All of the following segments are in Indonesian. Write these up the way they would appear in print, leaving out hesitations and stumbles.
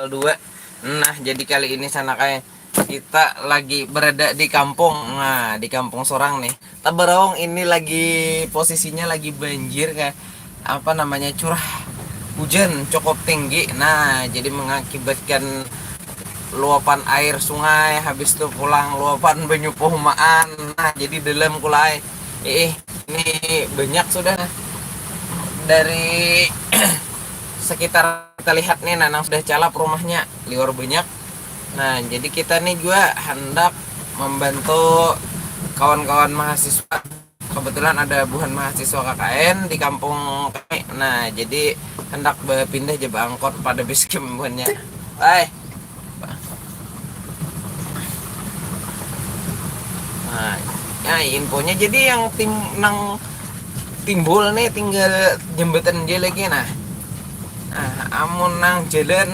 tanggal 2. Nah, jadi kali ini sana kayak kita lagi berada di kampung. Nah, di kampung Sorang nih. Tabarong ini lagi posisinya lagi banjir kayak apa namanya curah hujan cukup tinggi. Nah, jadi mengakibatkan luapan air sungai, habis itu pulang luapan banyu pohumaan. Nah, jadi dalam kulai ini banyak sudah dari sekitar kita lihat nih Nanang sudah calap rumahnya liur banyak. Nah, jadi kita nih juga hendak membantu kawan-kawan mahasiswa. Kebetulan ada buhan mahasiswa KKN di kampung kami. Nah, jadi hendak berpindah jeba angkot pada base camp buhannya. Hai. Nah, ya infonya jadi yang tim nang timbul nih tinggal jembatan dia lagi. Nah, amun nang jalan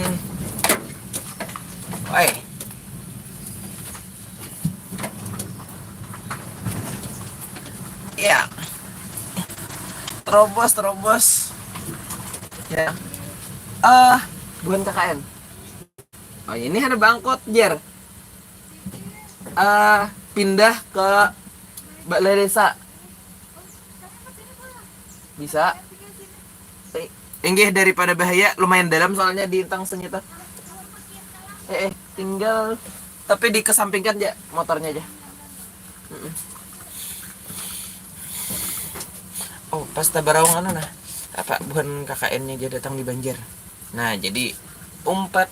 woi ya terobos ya bukan KKN. Oh, ini ada bangkot jer pindah ke Balai Desa bisa. Enggih, daripada bahaya lumayan dalam soalnya di tang senyata. Tinggal tapi dikesampingkan aja motornya aja. Oh, pas tabarawang nah apa bukan KKN-nya dia datang di Banjar. Nah, jadi umpat.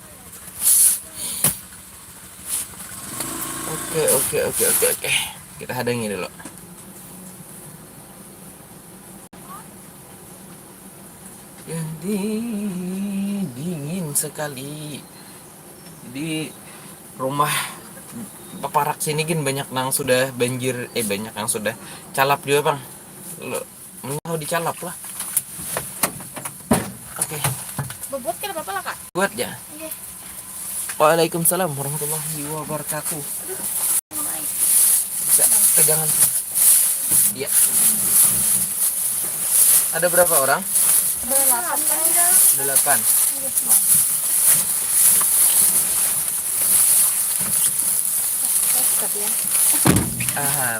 Oke. Kita hadangi dulu. Jadi dingin sekali di rumah paparak sini gin banyak nang sudah banjir, banyak yang sudah calap juga bang. Lo mau dicalap lah. Oke. Bobot kan apa lah kak? Buat ya. Iya. Waalaikumsalam warahmatullahi wabarakatuh. Bisa pegangan. Iya. Ada berapa orang? 8 kan di dalam. 8.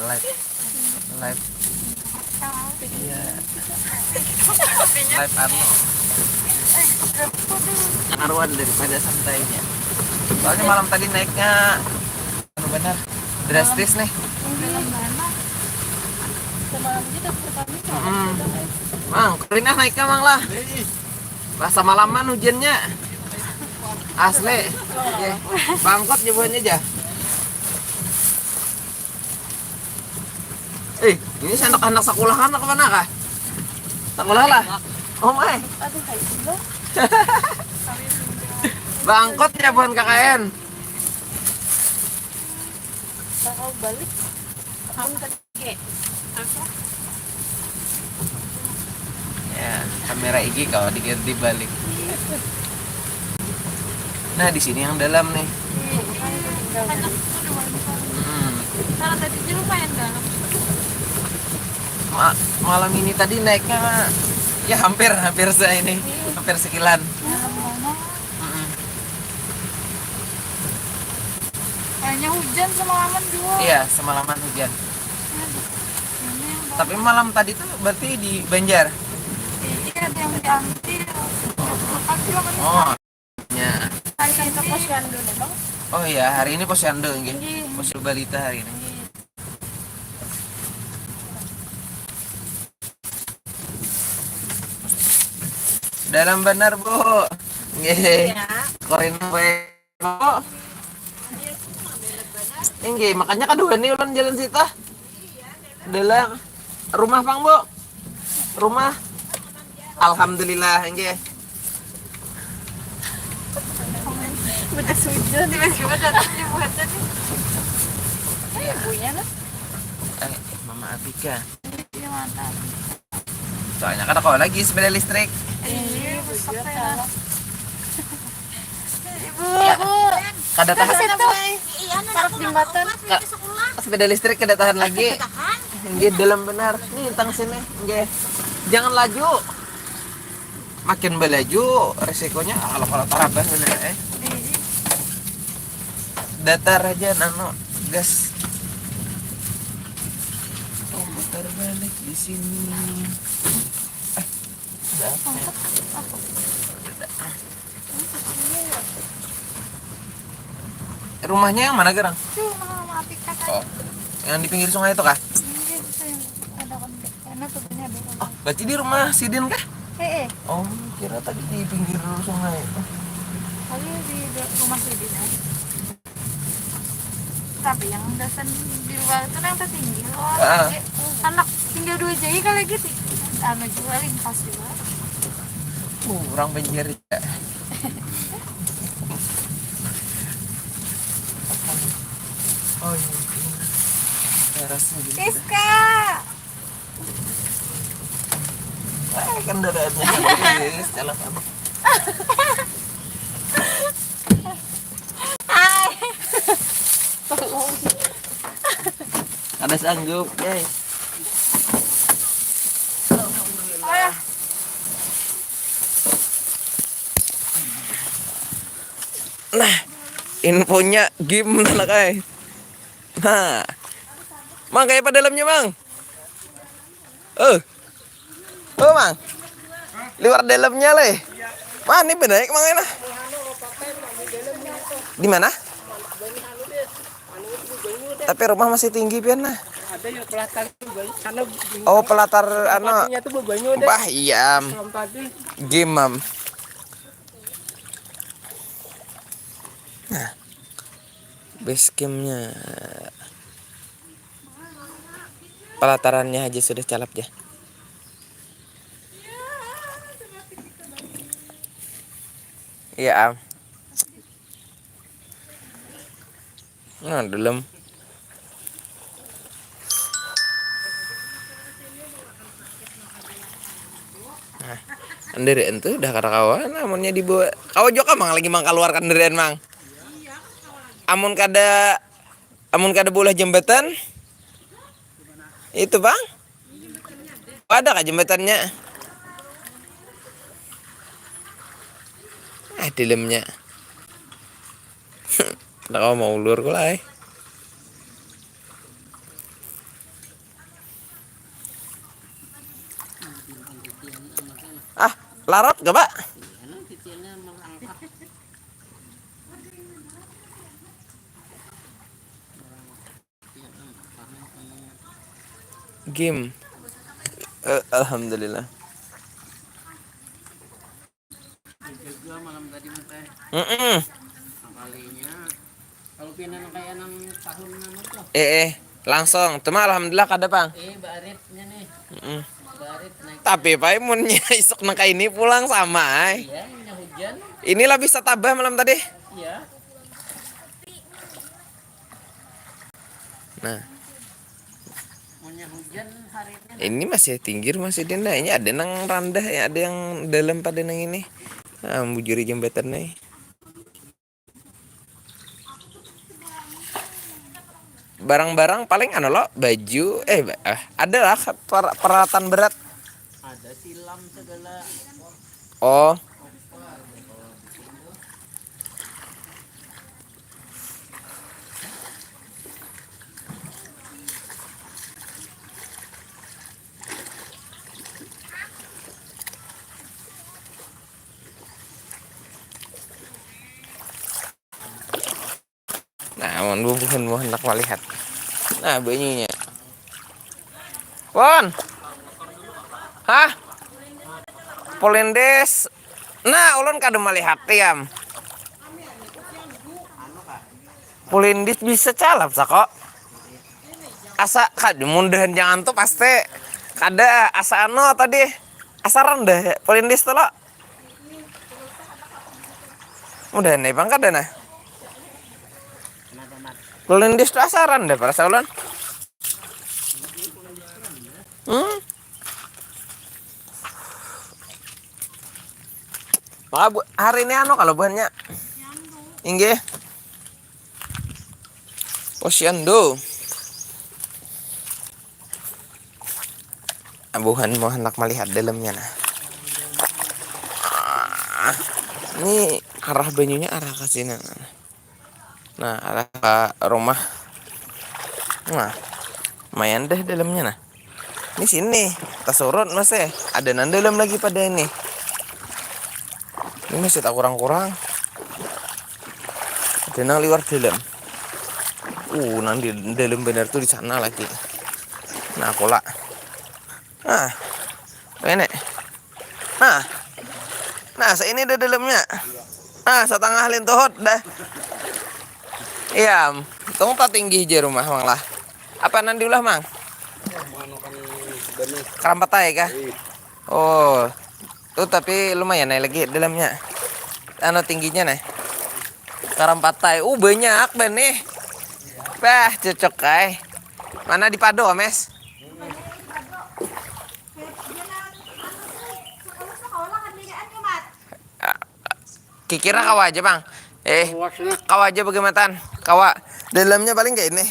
Live. Iya. Live Arno. Arwan daripada santainya. Soalnya malam tadi naiknya benar drastis nih. Semalam gitu pertama. Mang, kerinah naiknya mang lah. Rasa malaman hujannya. Asli. Ya. Bangkot jebuannya aja. Ini anak-anak sekolah anak mana kah? Sekolah lah. Oh my. Aduh, kayak gitu. Bangkot ya bukan KKN. Kalau balik, kamu tadi apa? Ya, kamera IG kalau diganti balik. Nah, di sini yang dalam nih. Kalau tadi di lumayan dalam. Malam ini tadi naiknya ya hampir saya ini, hampir sekilan. Kayaknya hujan semalaman juga. Iya, semalaman hujan. Tapi malam tadi tuh berarti di Banjar. Iya, ada yang diambil. Oh, ya. Hari kita posyandu deh bang. Oh iya, hari ini posyandu nggih. Posyandu balita hari ini. Dalam benar, Bu. Nggih. Korin we. Oh. Nggih, makanya kedua nih ulun jalan sita. Dalam rumah Bang, Bu. Rumah. Alhamdulillah, nggih. Bedas hujan, tiba-tiba datangnya buatan. Ibunya lah. Mama Abika. Iya mantap. Soalnya kan kalau lagi sepeda listrik. Iya, besok ya. Ibu. Kada tahan. Parok jembatan. Sepeda listrik kada tahan lagi. Nggih, dalam benar. Nih tang sini, nggih. Jangan laju. Makin belaju resikonya kalau tarabah bener datar aja gas. Oh, putar balik di sini. Ada apa ya? Rumahnya yang mana, Gerang? Tuh, mati kakak. Oh, yang di pinggir sungai itu kah? Ini bisa yang ada kontak. Karena tuh ini ada Oh, berarti di rumah Sidin kah? eh. Oh, kira tadi di pinggir sungai. Kali di rumah Sudi kan. Tapi yang dasan di luar itu yang tertinggi loh. Ah. Anak tinggal 2 jari kali gitu. Anu juga ringkas juga. Orang banjir ya. Oh iya, terasnya gini. Siska. Kendaraannya habis, jalan apa? Ada sanggup, guys. Nah, infonya gimana kayak? Nah, Mang kayak apa dalamnya, Mang? Oh, Mang. Luar dalamnya le. Mana nih benaik Mang enak? Di mana? Tapi rumah masih tinggi pian nah. Ada yang pelatar karena Oh, pelatar tempatnya tuh bebanyu deh. Bah, iya. Malam tadi Game, Mam. Nah, base campnya. Pelatarannya aja sudah calap ya. Iya, Am. Nah, dalam. Nah, kenderian tuh udah kawan, amunnya dibawa. Kau juga Mang lagi Mang keluar kenderian, Mang. Amun kada bola jembatan. Itu, Bang. Ada kah jembatannya? Dalamnya. Kau mau ulur kulai. Larat gak, Pak? Game. Alhamdulillah. juga malam tadi teh. Kalinya kalau pinan kayak 6 tahun tuh. Langsung. Cuma alhamdulillah kada, Bang. Baritnya nih. Barit naik. Tapi Pak imunnya isuk nang ini pulang sama. Iya, ini hujan. Inilah bisa tabah malam tadi. Iya. Nah, Maunya hujan hari ini ini. masih tinggi masih denda. Ini ada nang rendah ya, ada yang dalam pada nang ini. Nah, bujuri jembatan nih. Barang-barang paling lo baju ada lah peralatan berat. Ada silam segala. Oh. Nah, mohon hendak melihat. Nah, bajunya. Won. Hah? Polendes. Nah, ulun kada melihat tiam. Polendes bisa calap kok. Asa kada mundahan jangan tuh pasti kada asa tadi. Asa rendah Polendes tuh lo. Mudahan nih Bang kada nah. Polendes tuh asa rendah para saulan. Maka hari ini kalau buahnya inggih posyandu abuhan mau hendak melihat dalamnya nah. Ini arah banyunya arah ke sini nah. Nah, arah ke rumah. Nah, lumayan deh dalamnya nah. Ini sini, tas surut mas ya. Ada nan dalam lagi pada ini. Ini masih tak kurang-kurang. Ada nang luar dalam. Nang di dalam bener tuh di sana lagi. Nah, pola. Nah, ini. Nah, nah, ini ada dalamnya. Nah, setengah lintuhut dah. Iya, tunggu tak tinggi aja rumah mang lah. Apa nanti ulah mang? Kerampat kah? Oh, tuh tapi lumayan nih lagi dalamnya. Anu tingginya nih. Kerampat banyak ben nih. Bah, cocok kai. Mana di Pado, Mes? Kikira kawa aja, Bang. Luasnya Kawa aja bagaimana? Kawa. Dalamnya paling kayak ini.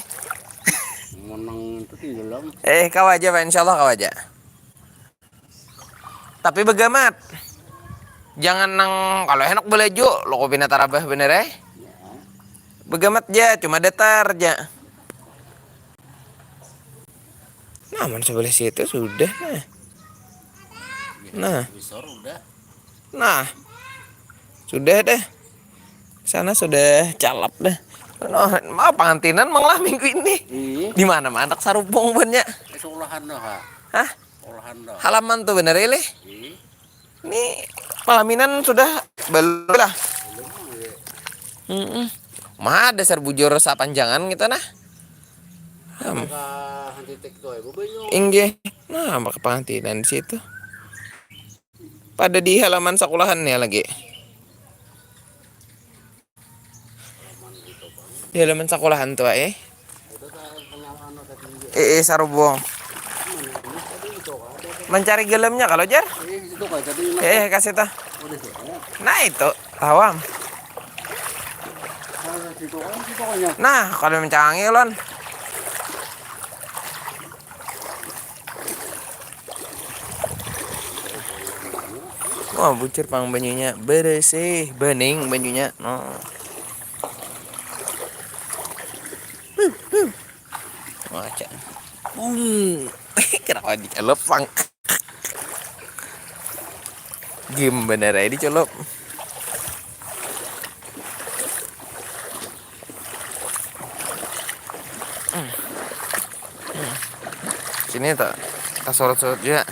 menang itu tenggelam. Kawa aja, Pak. Insyaallah kawa aja. Tapi begamat. Jangan nang kalau enak boleh ju, lo kopi tarabah bener Begamat aja, cuma datar aja. Nah, man sebelah situ sudah nah. Nah, Besar udah. nah. Sudah deh. Sana sudah calap deh. Nah, mau pengantinan malah minggu ini. Iya. Di mana anak sarupong banyak. Olahan dah, ha. Hah? Olahan dah. Halaman tuh bener ini. Iya. Ini pelaminan sudah belum lah. Mah dasar bujur sapanjangan gitu nah. Maka hanti tek doy bebenyo. Inggih. Nah, maka pengantinan di situ. Pada di halaman sekolahannya lagi. Di halaman sekolahan tuh sarubong. Mencari gelemnya kalau jar. Itu kayak tadi Kasih tah. udah tuh. Nah itu tawam. Situ kan situ kan. Nah kalau mencangi lon. Wah bucir pang banyunya bersih bening banyunya. No. Maca. Kenapa dicelup pang? Game bener aja dicelup. Sini tuh tas sorot-sorot juga.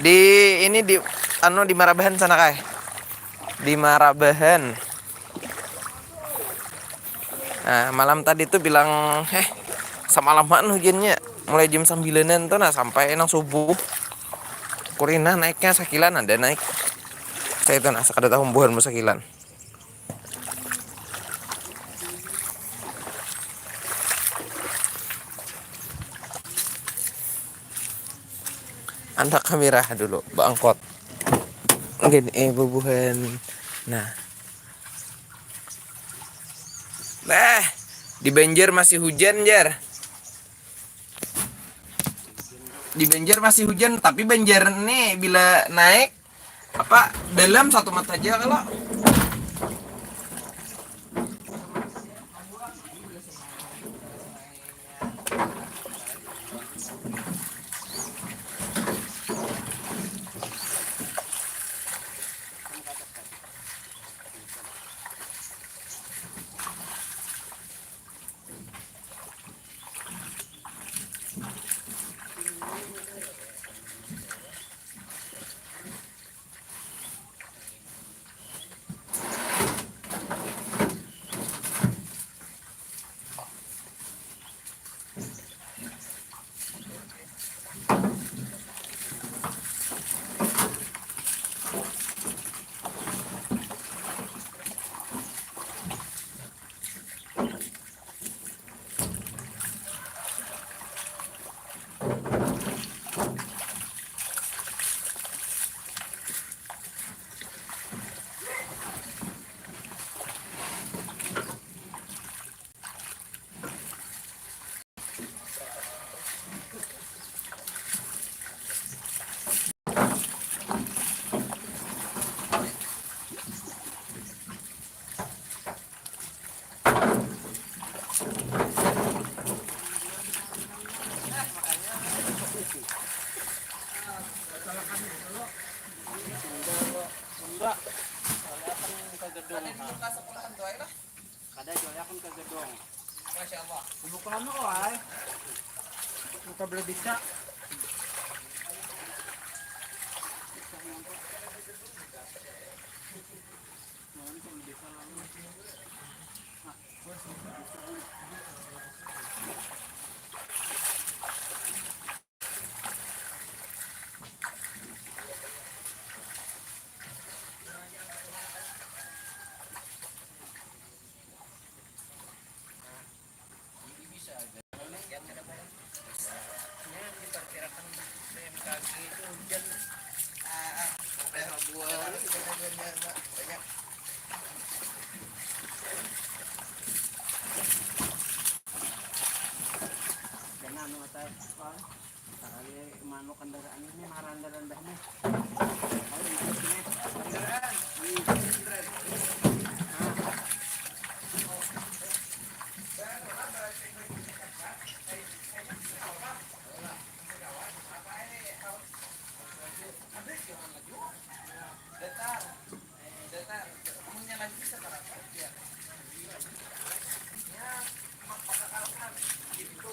Di ini di di Marabahan sana kai. Di Marabahan. Nah, malam tadi tuh bilang semalaman hujannya mulai jam 9-an tuh nah sampai nang subuh. Kurina naiknya sakilan ada naik. Saya itu nah sekadar tahu buhan sakilan. Anak kamera dulu, bangkot. Mungkin bubuhan. Nah. Di Banjar masih hujan, Jar. Di Banjar masih hujan, tapi Banjar nih bila naik dalam 1 mata aja kalau. gitu aja lah. Kada joy akon ke gedong. Masya Allah. Bukan mo ay. Buka beli bisa. Ganaan mo tayo. Takali mano kandaraan ini marandaran-randah mo. Ay, ini. Kandaraan. Datar. Kamunya lagi sekarang ya. Ya, mak pakakalan. Gitu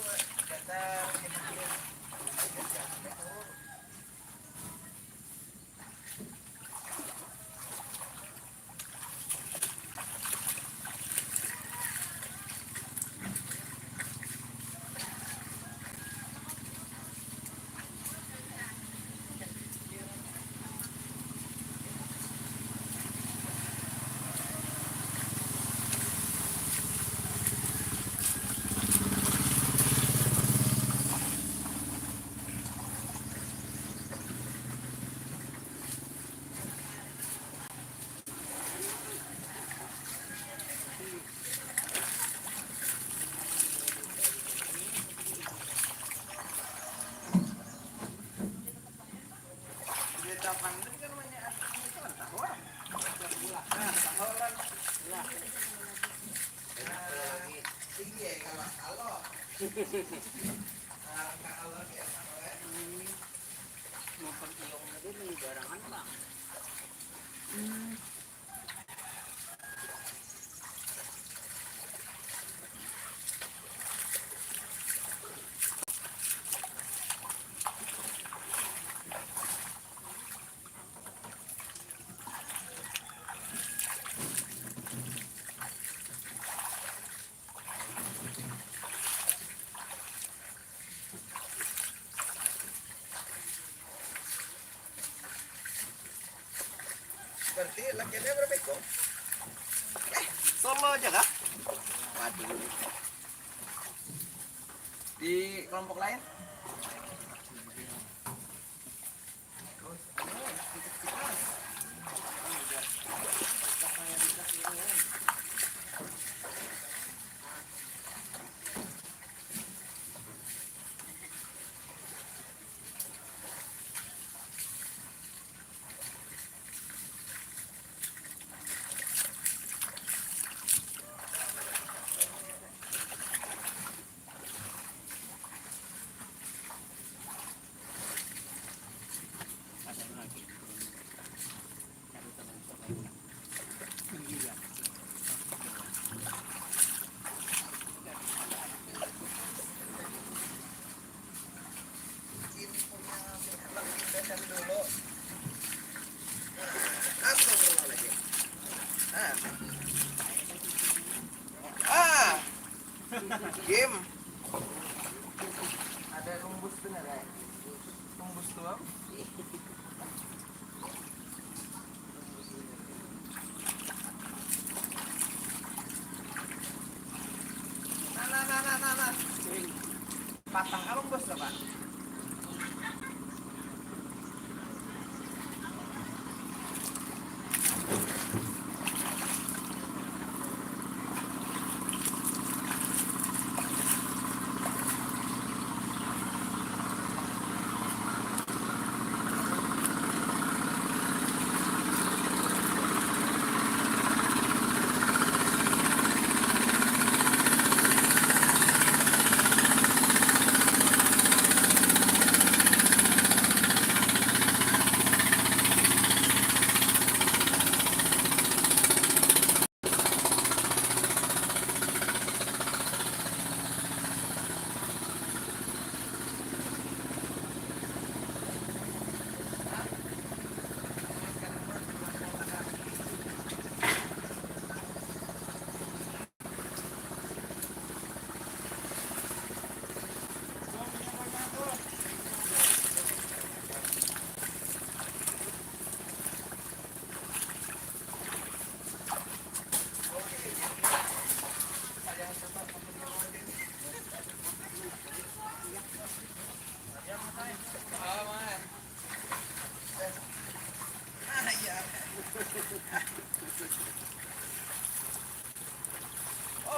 datar kemudian. Magpag-iyong na din, may garangan lang. Berarti lakiannya berapa ekor? Solo aja kah? Waduh. Di kelompok lain? Ini punya dasar dulu. Astagfirullahaladzim. Game. Ada rumbus bener ya? Rumbus tuang. Nah. Patang kalung bos lah, Pak.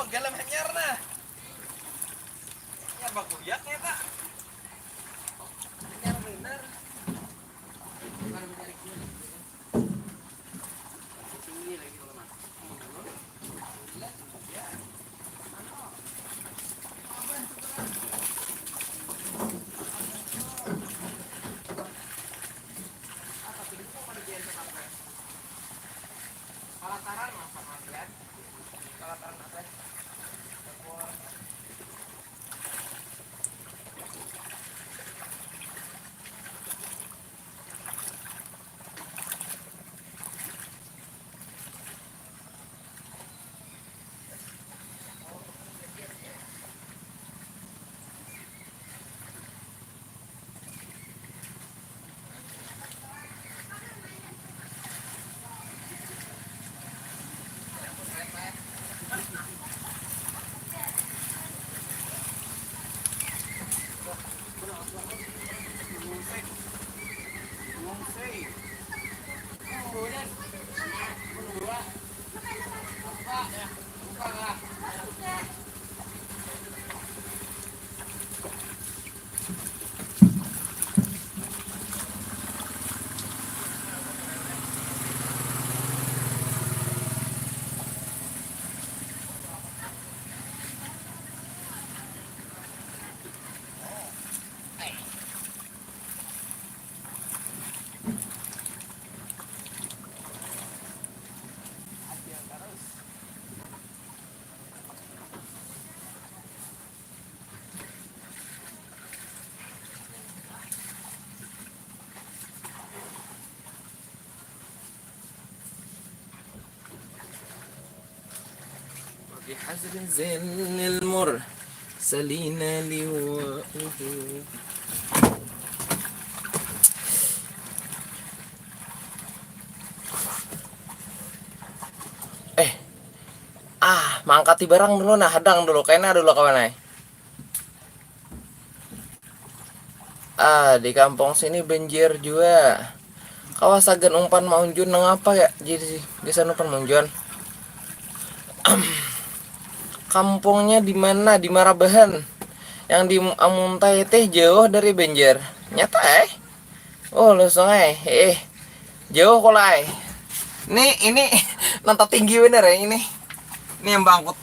galam hanyar na. Ya baguyak ya tak. Hanyar bener. Tinggi lagi kalau mas. Palataran mas sama lihat. Palataran apa? بحسب زين المر سلينا لواءه. Mangkati barang dulu nah, hadang dulu kayaknya dulu kawan. Di kampung sini banjir juga. Kawasagan umpan maunjun nang apa ya? Jadi di sana umpan maunjun. Kampungnya di mana? Di Marabahan. Yang di Amuntai teh jauh dari banjir. Nyata Oh, lu sungai. Jauh kolai. Ini nanta tinggi bener ya ini. Ini yang bangkut.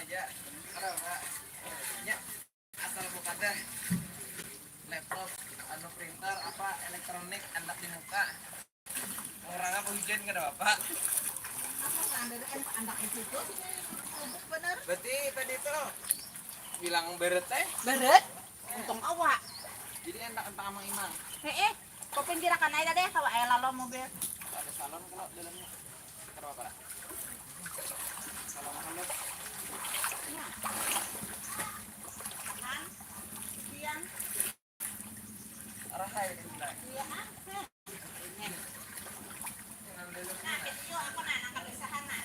aja. Karena ya asal buka deh laptop, anu printer apa elektronik anak di muka. Orang apa hujan kan bapak? Berarti tadi tuh bilang beret teh. Beret, untung awak. Jadi anak sama Imang. Kau pinggirakan aja deh kalau ayah lalu mobil. Ada salon kalau dalamnya. Kenapa Pak? Salon halus. Siang. Arah hai di sebelah. Iya, nah, itu aku nangkap di sana.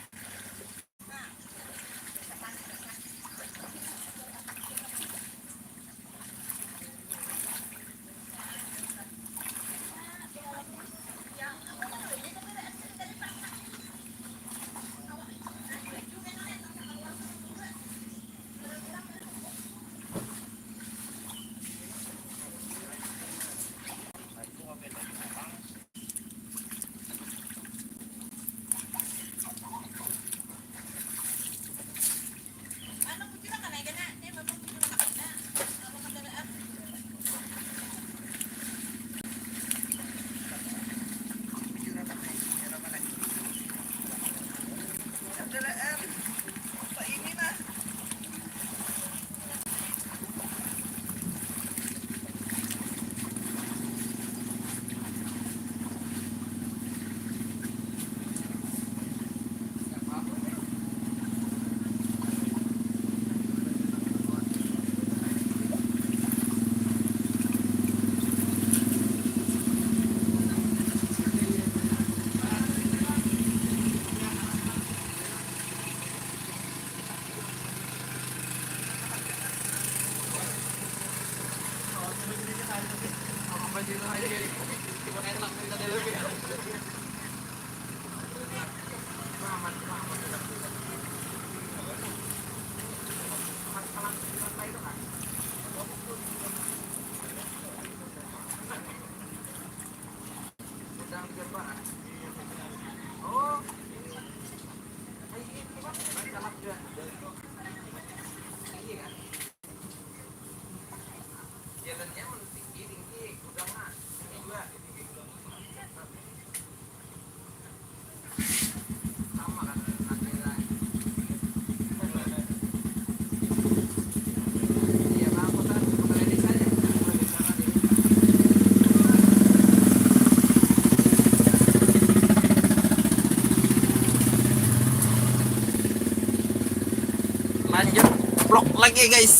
Lanjut vlog lagi guys.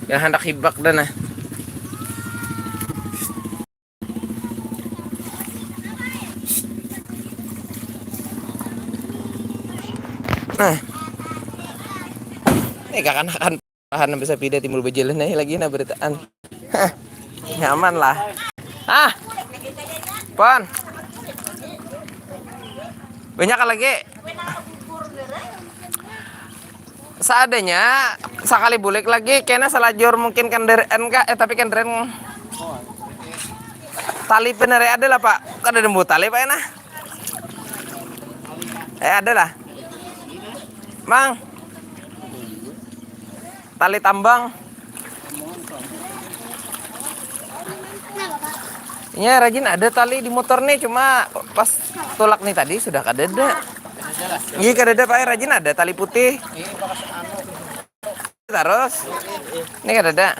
Ya hendak hibak dan kakak akan bisa pindah timbul bejelan lagi na beritaan. Nyaman lah. Pon. Banyak lagi. Seadanya sekali bulik lagi kena selajur mungkin kendaraan tapi kendaraan tali bener ada lah Pak. Ada dembu tali Pak enak. Ada lah. Mang. Tali tambang. Ya rajin ada tali di motor nih cuma pas tolak nih tadi sudah kadeda. Iya kadeda Pak rajin ada tali putih. Terus ini kadeda.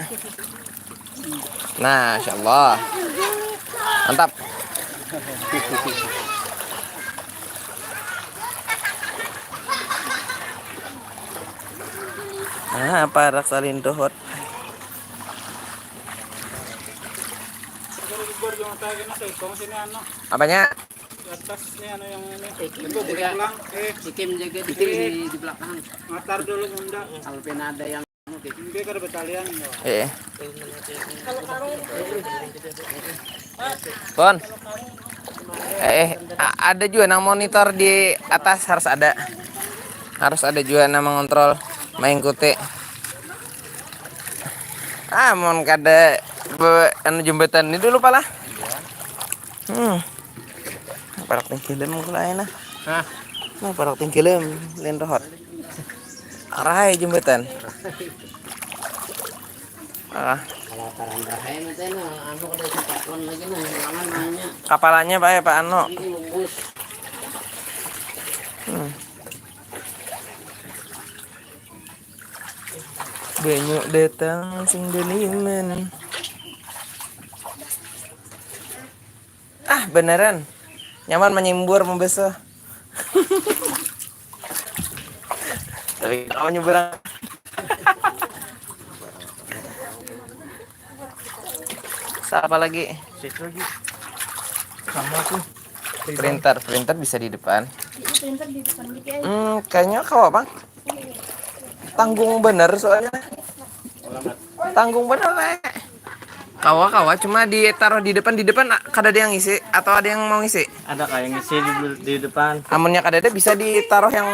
Nah, insyaallah. Mantap. Parak salin dohot. Apanya? Atas nih anu yang ini. Itu pulang. Sikim jaga di belakang. Ngatar dulu munda. Alvin ada yang Ini kada betalian. Pon. Ada juga nang monitor di atas harus ada. Harus ada juga nang mengontrol mengikuti. Mon kada anu jembatan ini dulu pala. Parak tingkilem kula enak. Parak tingkilem lain rohot. Arai jembatan. Ah, Kalau tarang bahaya mah teh nah, anu kada sepakon lagi nah, jangan nanya. kapalannya Pak ya Pak Ano. Ini bungkus. Banyak datang sing denimen. Ah, beneran. Nyaman menyimbur membesar. Tapi kalau nyebrang apa lagi? Situ lagi. Sama tuh. Printer bisa di depan. Printer di depan gitu ya. Kayaknya kau Bang. Tanggung bener soalnya. Tanggung bener, Rek. Kawa cuma ditaruh di depan kada ada yang isi atau ada yang mau ngisi. Ada kayak ngisi di depan. Amunnya kada ada bisa ditaruh yang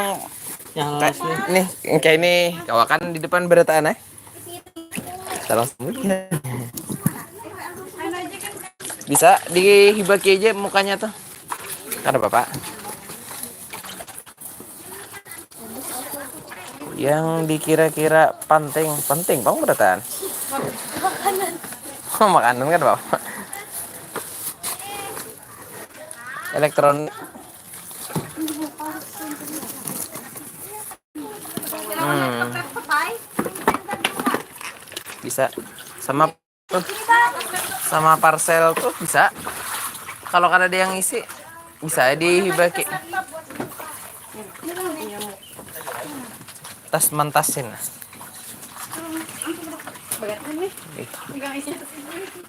Yang nih kayak ini. Kawa kan di depan berataan Salah semutnya. Bisa dihibaki aja mukanya tuh. Kada Bapak. Yang dikira-kira penting Bang berataan. Oh, makanan kan Bapak. Elektronik. Bisa sama parcel tuh bisa. Kalau kada ada yang isi bisa dihibaki. Tas mentasin.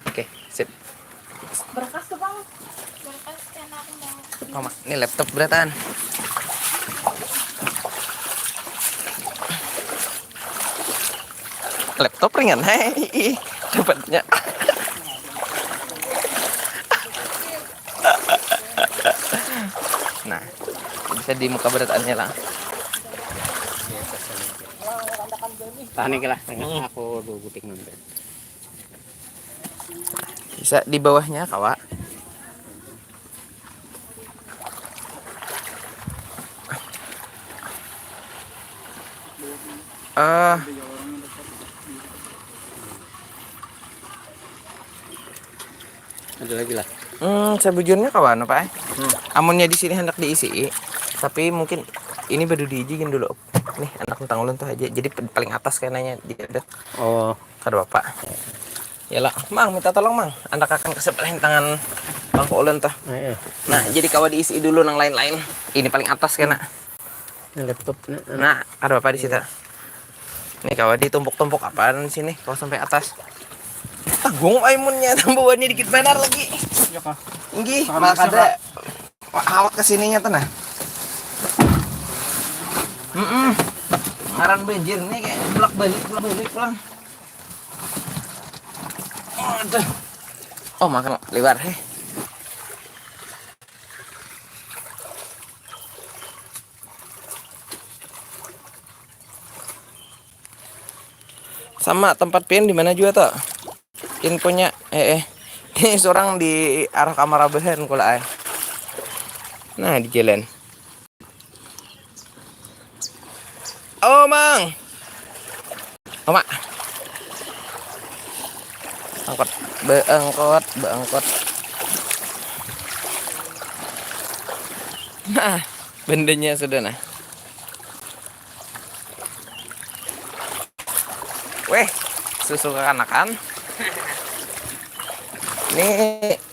Oke, sip. Berkas tuh Bang. Berkas kan aku mau. Oh, ini laptop beratan. Laptop ringan, hei, dapatnya. Nah, bisa di muka beratannya lah. Tahan lah, aku dulu butik nonton. Bisa di bawahnya, Kawak. Ada lagi lah. Sebujurnya kawan Pak. Amunnya di sini hendak diisi, tapi mungkin ini baru diijikin dulu. Nih anak tentang ulun tuh aja. Jadi paling atas kayaknya dia ada. Oh, Kada Bapak. Yalah, Mang minta tolong Mang. Anak akan kesepelahin tangan Bang ulun tuh. Nah, jadi kawan diisi dulu nang lain-lain. Ini paling atas kena. ini laptop. Nah, kada Bapak di situ. Nih kawan ditumpuk-tumpuk apaan di sini? Kalau sampai atas. Tanggung aimunnya tambahannya dikit benar lagi. Ya kah? Inggih, maka ada awak kesininya tuh nah. Ngaran banjir nih kayak bolak-balik pulang. Aduh. Oh, makan liwar heh. Sama tempat pian di mana juga tuh? Infonya ini seorang di arah kamar abahan kula ay. Nah, di jalan. Oh, Mang. Oh, Mak. Beangkot. Nah, bendanya sudah nah. Weh, susu kekanakan. Ini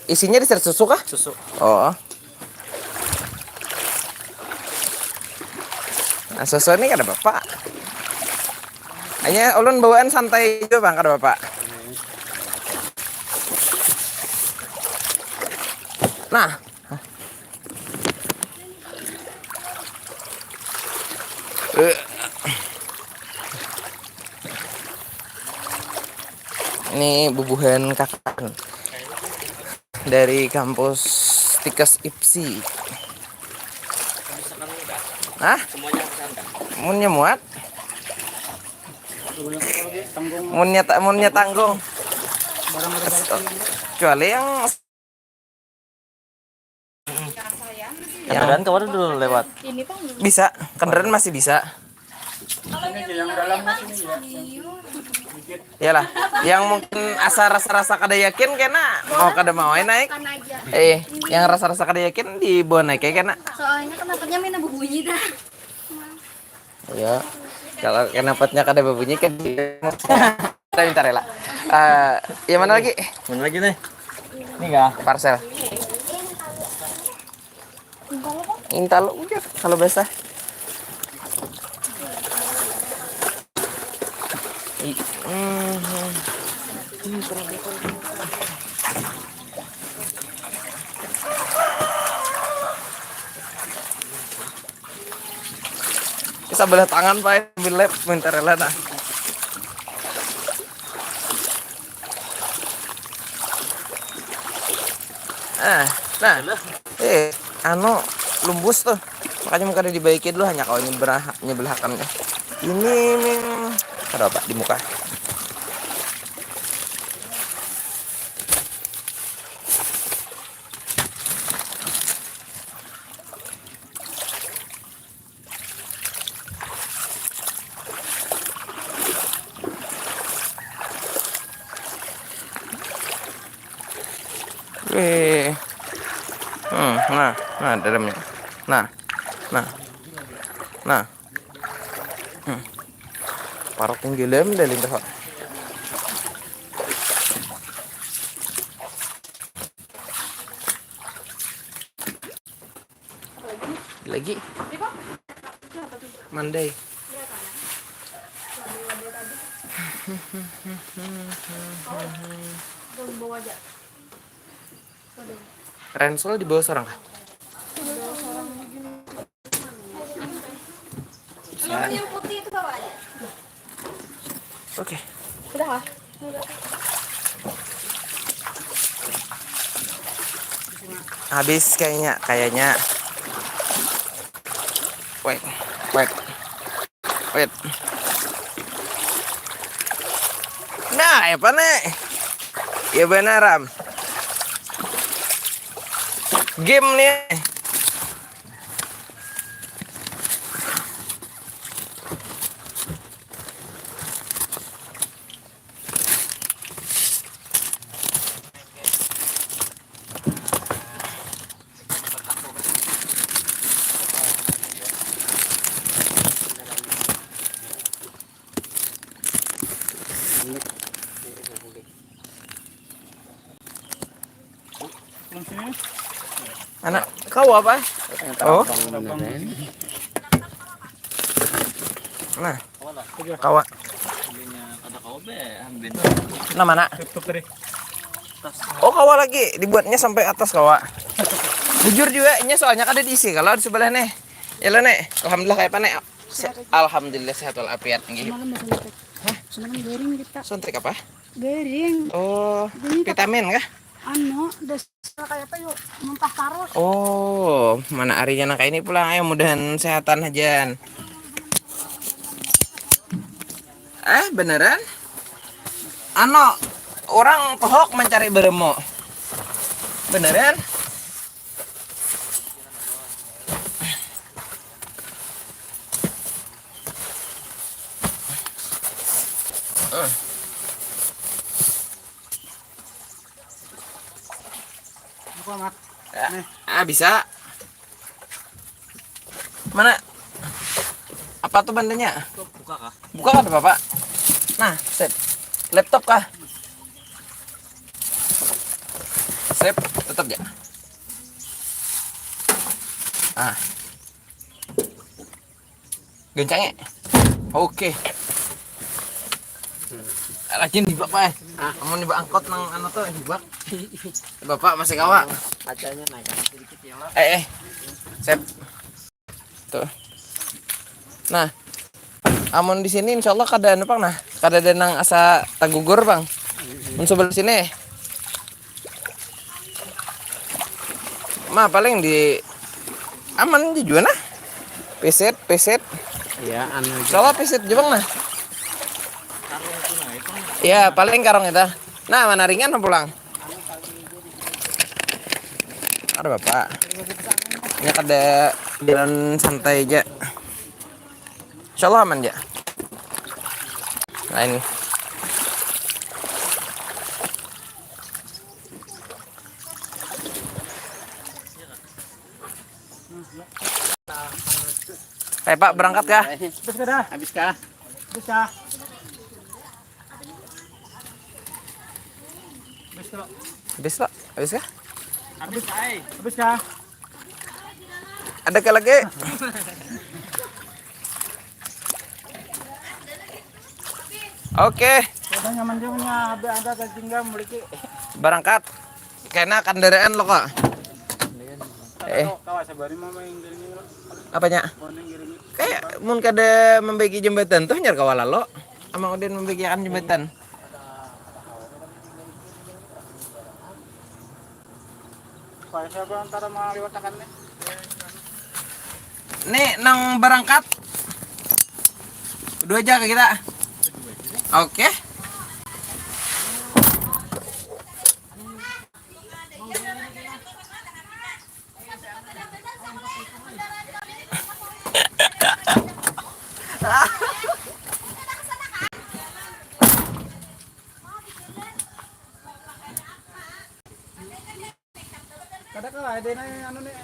isinya di susu kah? Susu. Oh. Nah, susu ini kada Bapak. Hanya ulun bawaan santai juga Bang kada Bapak. Nah. Ini bubuhan kakak dari kampus Tikes IPSI. Hah? Munnya muat? Munnya tanggung. Kecuali yang Kendaraan kemarin dulu lewat. Ini Bang. bisa, kendaraan masih bisa. Iyalah, yang mungkin asa rasa-rasa kada yakin kena mau kada mau naik. Kan aja. Yang rasa-rasa kada yakin dibawa naik kayak kena. Soalnya kenapanya mina berbunyi dah. Ya, kalau kenapanya kada berbunyi kan kita minta rela. Ya mana lagi? Mana lagi nih? Ini enggak? Parcel. Intal udah kalau basah. Sebelah tangan Pak ambil lab minta rela nah. Nah, anu lumbus tuh. Makanya muka dibaiki dulu hanya kalau nyebelahakan ya. Ini ada apa di muka? Nah dalamnya. Nah. Parok yang dalam dari bawah. Lagi. Mandai. Ransel di bawah seorang kah? Yang putih itu bawa aja. Oke. Udah kah? Habis kayaknya. Wait. Nah, apa nih? Ya benar Ram. Game nih. Anak kau apa? Oh. Nah, kawa. Nah mana? Oh kawa lagi dibuatnya sampai atas kawa. Bujur juga, nya soalnya ada diisi kalau di sebelah nih. Ya lah nek, alhamdulillah kayak apa nek? Alhamdulillah sehat walafiat nggih. Hah? Semalam garing kita. Suntik apa? Garing. Oh, vitamin kah? Anu, dasar kayak apa yuk? Muntah terus. Oh, mana arinya nak ini pulang ayo mudahan sehatan aja. Beneran? Ano, orang pohok mencari beremo. Beneran? Bisa. Mana? Apa tuh bandanya? Buka kah? Buka kan Bapak? Nah, sip. Laptop kah? Sip, tetap ya. Gencangnya. Oke. Lagi nih Bapak. Kamu nih angkot nang anu tuh hibak. Bapak masih kawa. Kacanya naik sedikit ya lah. Sip. Tuh. Nah, amun di sini insyaallah kada anu Bang nah. Kada ada nang asa tagugur Bang. Mun sebelah sini. Paling di aman di juga nah. Peset. Ya, anu Insyaallah peset juga Bang nah. Ya, paling karong itu. Nah, mana ringan pulang. Ada Bapak. Ya kada jalan santai aja. Insya Allah aman ya. Nah ini. Pak berangkat kah? Habis kah? Habis kah? Habis kah? Habis pak? Habis kah? Habis kah? Habis kah? Ada kah lagi? Oke, Ada nyaman juga ada tinggal memiliki. berangkat. Kena kendaraan lo kok. Kawas sabari mama yang giring Apanya? giring. Kayak mun kada membagi jembatan tuh nyar kawala lo. Amang udin membagikan jembatan. Kayak siapa antara mau lewatakan nih? Nih nang berangkat. Dua aja ke kita. Oke. Kada ka ada na ano nih.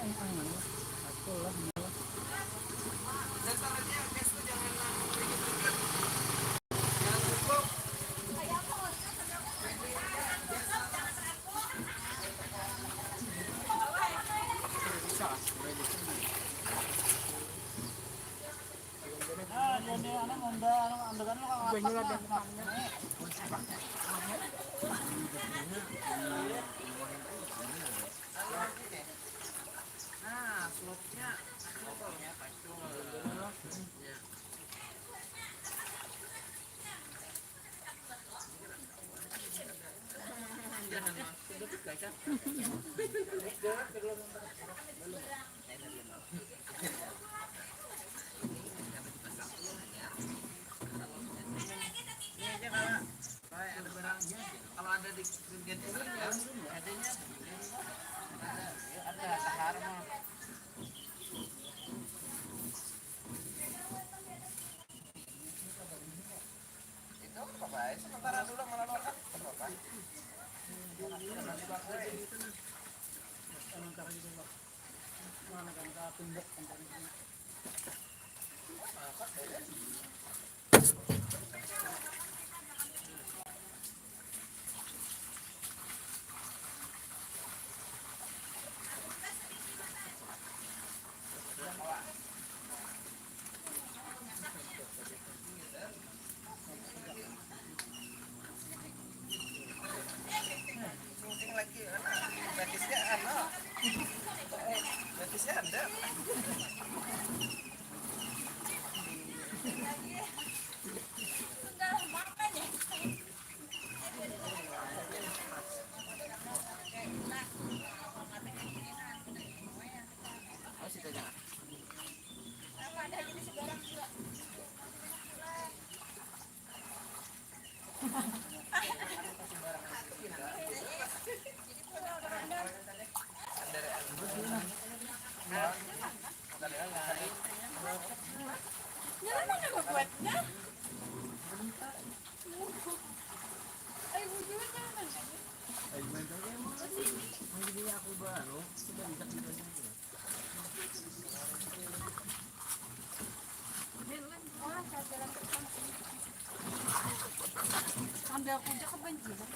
Ambil aku aja kebanjiran.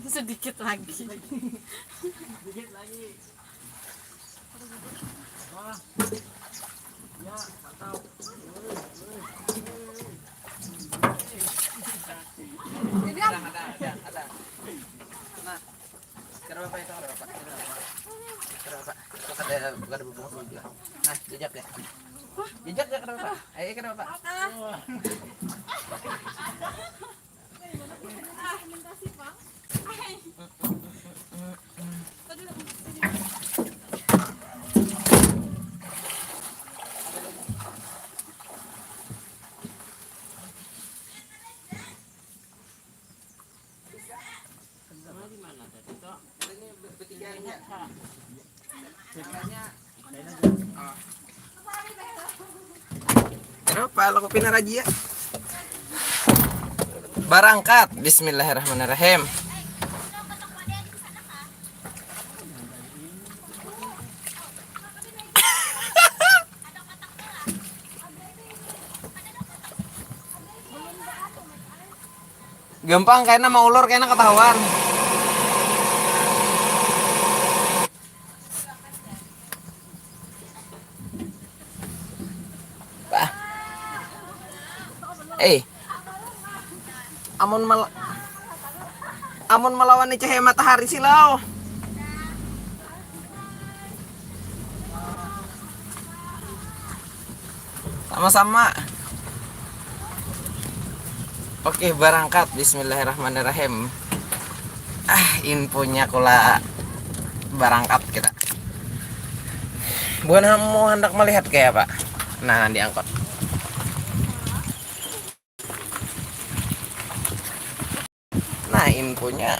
Sedikit lagi. Dikit lagi. Ya, mantap. Ada. Nah, sekarang bapak itu ada bapak. Sekarang bapak. Bukan ada bubuk juga. Nah, jejak ya. Jejak ya kenapa? Ayo kenapa? Kenapa aku pinaraji ya? Berangkat. Bismillahirrahmanirrahim. Gampang kayaknya mau ulur kayaknya ketahuan. Bah. Amun melawan nih cahaya matahari silau. Sama-sama. Oke, berangkat. Bismillahirrahmanirrahim. Infonya kula berangkat kita. Bukan mau hendak melihat kayak Pak. Nah, diangkut. Nah, infonya